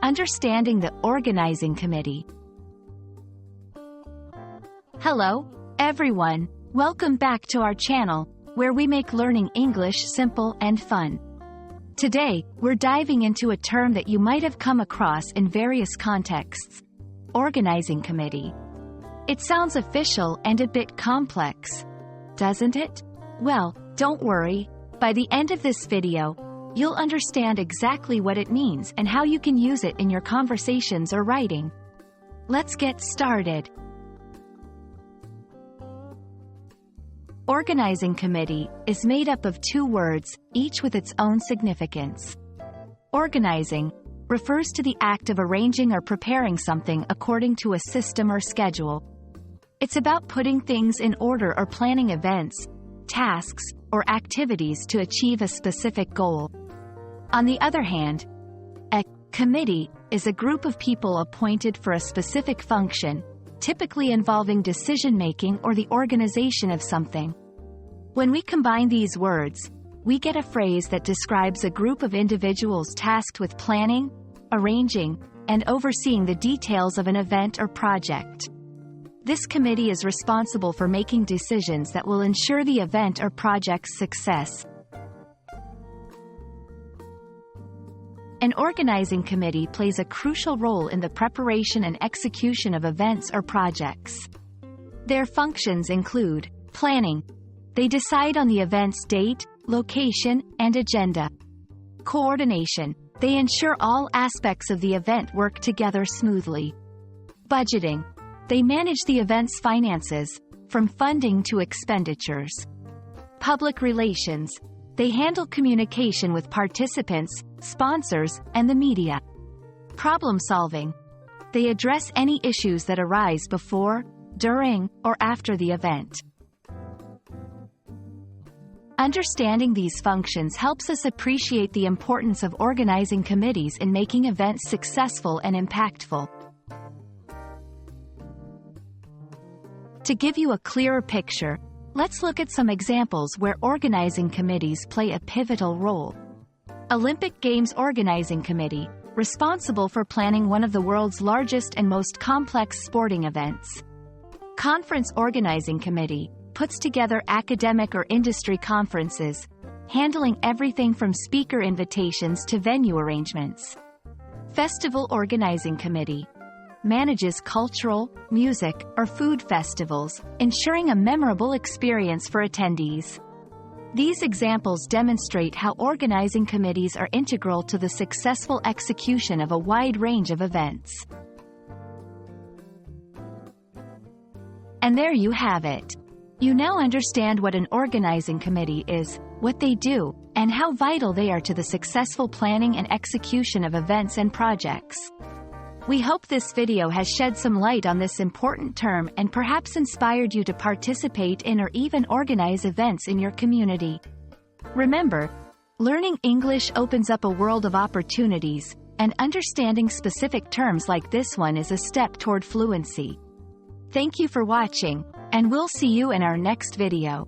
Understanding the Organizing Committee. Hello, everyone. Welcome back to our channel, where we make learning English simple and fun. Today, we're diving into a term that you might have come across in various contexts: Organizing Committee. It sounds official and a bit complex, doesn't it? Well, don't worry. By the end of this video, you'll understand exactly what it means and how you can use it in your conversations or writing. Let's get started. Organizing committee is made up of two words, each with its own significance. Organizing refers to the act of arranging or preparing something according to a system or schedule. It's about putting things in order or planning events, tasks, or activities to achieve a specific goal. On the other hand, a committee is a group of people appointed for a specific function, typically involving decision-making or the organization of something. When we combine these words, we get a phrase that describes a group of individuals tasked with planning, arranging, and overseeing the details of an event or project. This committee is responsible for making decisions that will ensure the event or project's success. An organizing committee plays a crucial role in the preparation and execution of events or projects. Their functions include planning. They decide on the event's date, location, and agenda. Coordination. They ensure all aspects of the event work together smoothly. Budgeting. They manage the event's finances, from funding to expenditures. Public relations. They handle communication with participants, sponsors, and the media. Problem solving. They address any issues that arise before, during, or after the event. Understanding these functions helps us appreciate the importance of organizing committees in making events successful and impactful. To give you a clearer picture, let's look at some examples where organizing committees play a pivotal role. Olympic Games Organizing Committee, responsible for planning one of the world's largest and most complex sporting events. Conference Organizing Committee, puts together academic or industry conferences, handling everything from speaker invitations to venue arrangements. Festival Organizing Committee, manages cultural, music, or food festivals, ensuring a memorable experience for attendees. These examples demonstrate how organizing committees are integral to the successful execution of a wide range of events. And there you have it. You now understand what an organizing committee is, what they do, and how vital they are to the successful planning and execution of events and projects. We hope this video has shed some light on this important term and perhaps inspired you to participate in or even organize events in your community. Remember, learning English opens up a world of opportunities, and understanding specific terms like this one is a step toward fluency. Thank you for watching, and we'll see you in our next video.